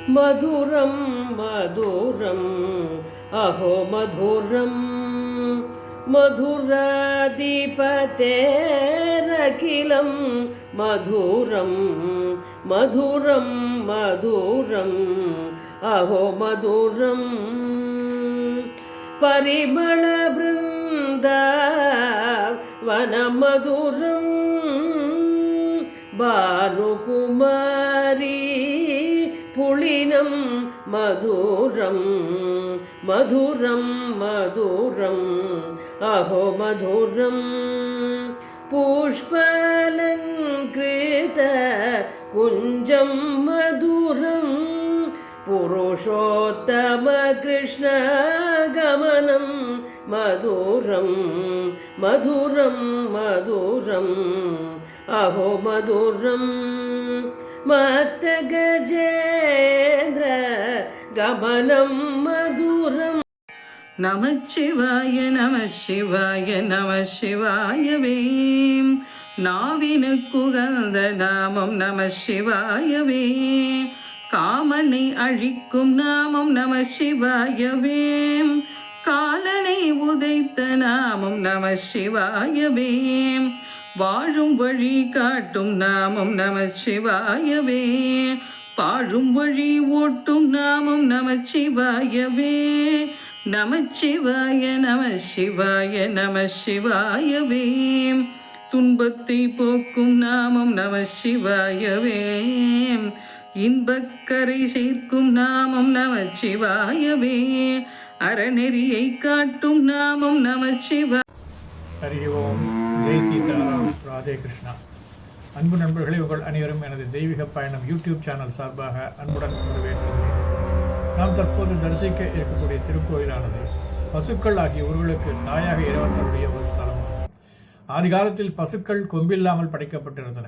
मधुरं मधुरम् अहो मधुरं मधुराधिपतेरखिलं मधुरं मधुरं मधुरम् अहो मधुरम् परिमलबृन्दावनमधुरं भानुकुमारी पुलिनं मधुरं मधुरं मधुरम् अहो मधुरं पुष्पालङ्कृत कुञ्जं मधुरं पुरुषोत्तम कृष्ण गमनं मधुरं मधुरं मधुरम् अहो मधुरं मत्त गजेन्द्र गमनं मधुरम् நமச்சிவாய நமசிவாய நமசிவாயவே நாவினுக்குகந்த நாமம் நமசிவாயவே காமனை அழிக்கும் நாமம் நமசிவாயவே காலனை உதைத்த நாமம் நமசிவாயவே வாழும் வழி காட்டும் நாமம் நமசிவாயவே பாழும் வழி ஓட்டும் நாமம் நமசிவாயவே நமச்சிவாய நமசிவாய நமசிவாயவே துன்பத்தை போக்கும் நாமம் நமசிவாயவே இன்பக்கரை சேர்க்கும் நாமம் நமசிவாயவே அறநெறியை காட்டும் நாமம் நமசிவாய. ஹரி ஓம். ஜெய் சீதாராம். ராதே கிருஷ்ணா. அன்பு நண்பர்களே, உங்கள் அனைவரும் எனது தெய்வீக பயணம் யூடியூப் சேனல் சார்பாக அன்புடன் வரவேற்கிறேன். நாம் தற்போது தரிசிக்க இருக்கக்கூடிய திருக்கோயிலானது பசுக்கள் ஆகிய ஊர்களுக்கு தாயாக இறைவனுடைய ஒரு ஸ்தலமாகும். ஆதி காலத்தில் பசுக்கள் கொம்பில்லாமல் படைக்கப்பட்டிருந்தன.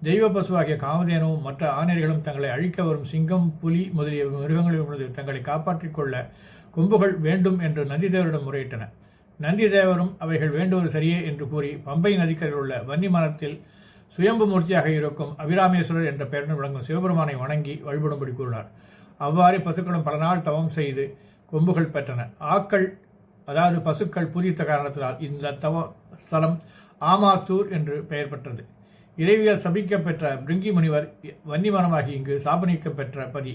தெய்வ பசுவாகிய காமதேனுவும் மற்ற ஆணையர்களும் தங்களை அழிக்க வரும் சிங்கம், புலி முதலிய மிருகங்களிலிருந்து தங்களை காப்பாற்றிக் கொள்ள கொம்புகள் வேண்டும் என்று நந்திதேவரிடம் முறையிட்டன. நந்திதேவரும் அவைகள் வேண்டுவது சரியே என்று கூறி பம்பை நதிக்கரையில் உள்ள வன்னி மரத்தில் சுயம்பு மூர்த்தியாக இருக்கும் அபிராமேஸ்வரர் என்ற பெயருடன் விளங்கும் சிவபெருமானை வணங்கி வழிபடும்படி கூறினார். அவ்வாறு பசுக்களும் பல நாள் தவம் செய்து கொம்புகள் பெற்றன. ஆக்கள் அதாவது பசுக்கள் பூஜித்த காரணத்தினால் இந்த தவ ஸ்தலம் ஆமாத்தூர் என்று பெயர் பெற்றது. இறைவியால் சபிக்க பெற்ற பிருங்கி முனிவர் வன்னிமரமாகி இங்கு சாபநீக்கம் பெற்ற பதி.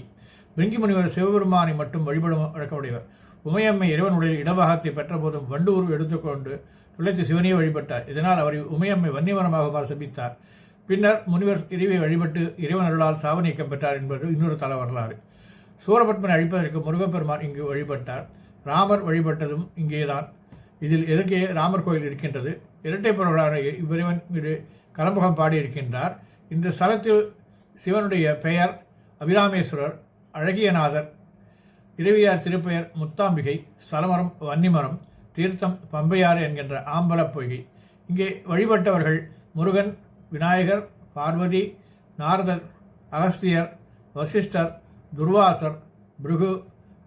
பிருங்கி முனிவர் சிவபெருமானை மட்டும் வழிபடும் வழக்கமுடையவர். உமையம்மை இறைவன் உடலில் இடபாகத்தை பெற்ற போதும் வண்டூர் எடுத்துக்கொண்டு துளைத்து சிவனையை வழிபட்டார். இதனால் அவரை உமையம்மை வன்னிமரமாக சபித்தார். பின்னர் முனிவர் இறைவை வழிபட்டு இறைவன் அருளால் சாபநீக்கம் பெற்றார் என்பது இன்னொரு தல வரலாறு. சூரபத்மனை அழிப்பதற்கு முருகப்பெருமான் இங்கு வழிபட்டார். ராமர் வழிபட்டதும் இங்கேதான். இதில் எதற்கே ராமர் கோயில் இருக்கின்றது. இரட்டை பொருளான இவ்விறைவன் மீது கலம்பகம் பாடியிருக்கின்றார். இந்த ஸ்தலத்தில் சிவனுடைய பெயர் அபிராமேஸ்வரர், அழகியநாதர், இறைவியார் திருப்பெயர் முத்தாம்பிகை, ஸ்தலமரம் வன்னிமரம், தீர்த்தம் பம்பையாறு என்கின்ற ஆம்பல பொய்கை. இங்கே வழிபட்டவர்கள் முருகன், விநாயகர், பார்வதி, நாரதர், அகஸ்தியர், வசிஷ்டர், துர்வாசர், பிருகு,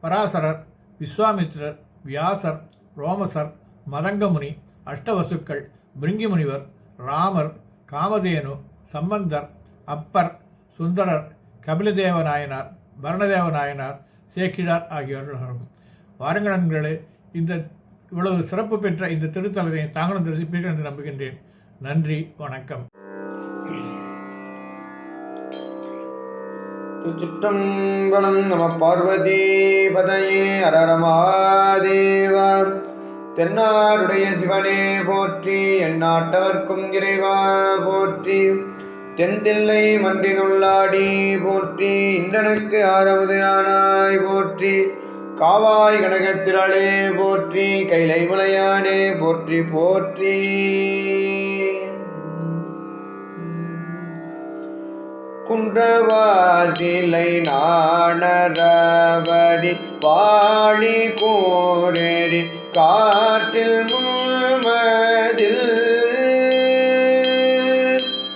பராசரர், விஸ்வாமித்திரர், வியாசர், ரோமசர், மதங்கமுனி, அஷ்டவசுக்கள், பிருங்கி முனிவர், ராமர், காமதேனு, சம்பந்தர், அப்பர், சுந்தரர், கபிலதேவ நாயனார், பரணதேவ நாயனார், சேக்கிழார் ஆகியோர்கள். வாருங்கள் நண்பர்களே, இந்த இவ்வளவு சிறப்பு பெற்ற இந்த திருத்தலத்தை தாங்களும் தரிசிப்பீர்கள் என்று நம்புகின்றேன். நன்றி, வணக்கம். திருச்சிற்றம்பலம். நம பார்வதி பதையே அரரமாதேவ. தென்னாடுடைய சிவனே போற்றி, எந்நாட்டவர்க்கும் இறைவா போற்றி. தென்தில்லை மன்றினுள்ளாடி போற்றி, இன்றனுக்கு ஆரவது ஆனாய் போற்றி. காவாய் கனகத்திரளே போற்றி, கைலை மலையானே போற்றி போற்றி. குன்றவாசிலை நாணரவடி வாழி கோரேரி காற்றில் முமதில்.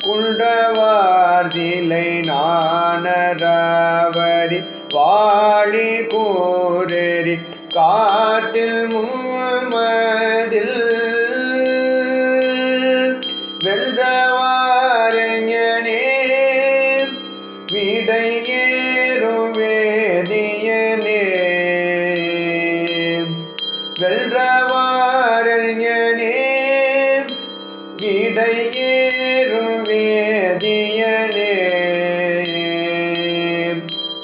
குன்றவாசிலை நாணரவடி வாழி கோரேரி காற்றில் முமதில். வென்றவாரஞனே விடை ஏறுவே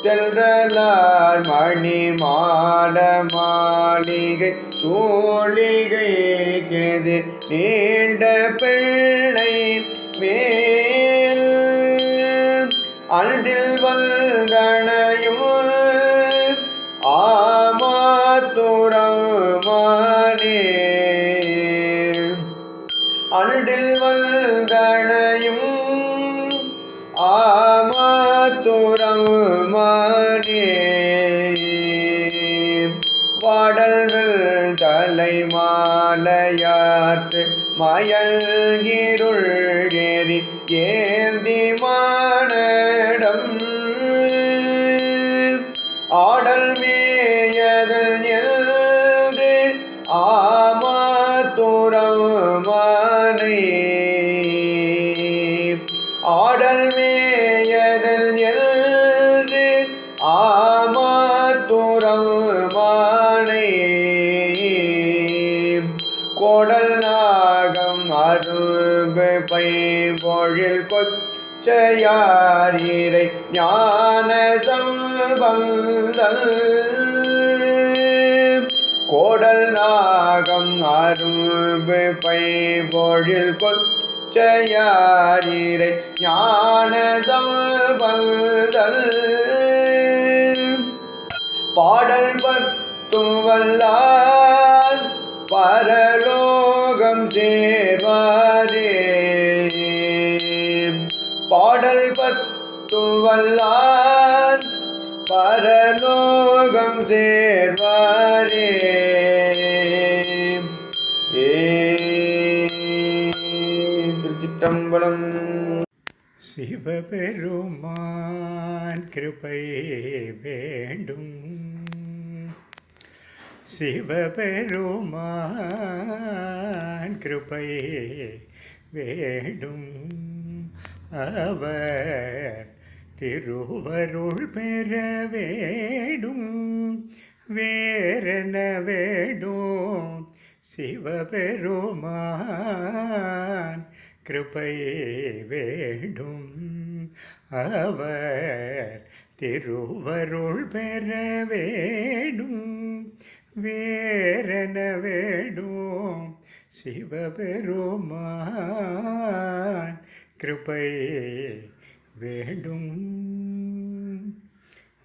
தென்றலார் மணி மாட மாளிகை சூழிகை கேது நீண்ட பிள்ளை மேல் அன்றில் வல்கணையும் ஆமாத்துரமானே அன்றில் வல்கணையும் ஆமாத்துரமானே வாடல்கள் தலைமாலையாற்று மயல்கிருள் ஏறி ஏந்தி மானடம் ஆடல் மேயதல் எழுது ஆமாத்துரமானை ஆடல் மேயதல் எழுது ஆமாத்துரமானை கோடல் நாகம் அரும்பு பை பொழில் கொச்சையாரீரை ஞான சம்பந்தல் கோடல் நாகம் அரும்பு பை பொழில் கொச்சையாரீரை ஞான சம்பந்தல் பாடல் பத்துவல்லார் பரலோகம் சேர்வாரே பாடல் பத்துவல்லார் பரலோகம் சேர்வாரே திருச்சிற்றம்பலம். சிவபெருமான் கிருபை வேண்டும், சிவபெருமான் கிருபை வேண்டும், அவர் திருவருள் பெற வேண்டும், வேறென வேண்டும். சிவபெருமான் கிருபை வேண்டும், அவர் திருவருள் பெற வேண்டும், வேறென வேண்டும். சிவபெருமான் கிருபை வேண்டும்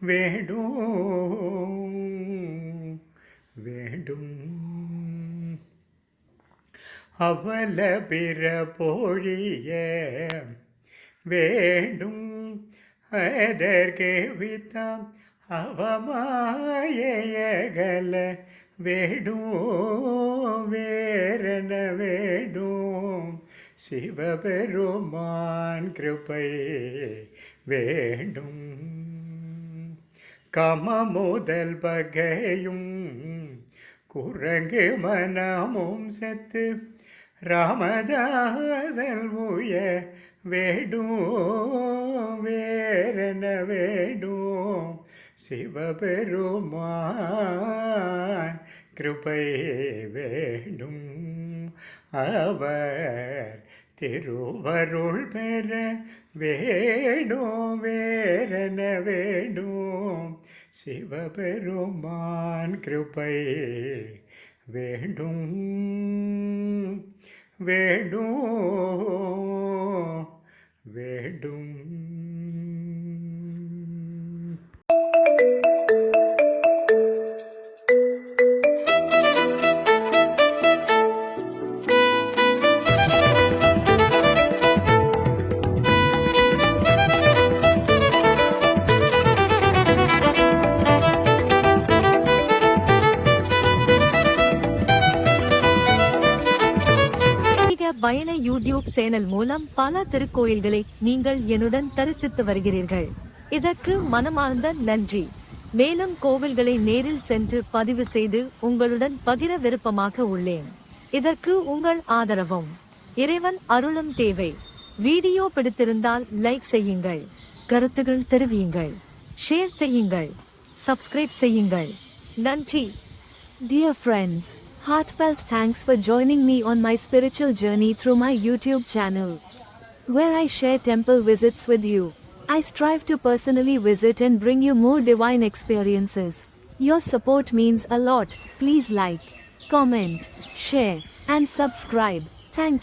வேண்டும் வேண்டும். அவல பிற பொழிய வேண்டும், அதற்கே வித்தாம் அவமாயகல வேண்டும், வேறென வேண்டும். சிவபெருமான் கிருபை வேண்டும், கம முதல் பகையும் குரங்கு மனமும் செத்து ராமதாசல் உய வேண்டும், வேறென வேண்டும். சிவபெருமான் கிருபை வேண்டும், அவர் திருவருள் பெற வேண்டும், வேறென வேண்டும். சிவபெருமான் கிருபை வேண்டும் வேண்டும் வேண்டும். பயண யூடியூப் சேனல் மூலம் பல திருக்கோயில்களை நீங்கள் என்னுடன் தரிசித்து வருகிறீர்கள். இதற்கு மனமார்ந்த நன்றி. மேலும் கோவில்களை நேரில் சென்று பதிவு செய்து உங்களுடன் பகிர விருப்பமாக உள்ளேன். இதற்கு உங்கள் ஆதரவும் இறைவன் அருளும் தேவை. வீடியோ பிடித்திருந்தால் லைக் செய்யுங்கள், கருத்துகள் தெரிவியுங்கள், ஷேர் செய்யுங்கள், சப்ஸ்கிரைப் செய்யுங்கள். நன்றி. Dear friends, heartfelt thanks for joining me on my spiritual journey through my YouTube channel, where I share temple visits with you. I strive to personally visit and bring you more divine experiences. Your support means a lot. Please like, comment, share, and subscribe. Thank you.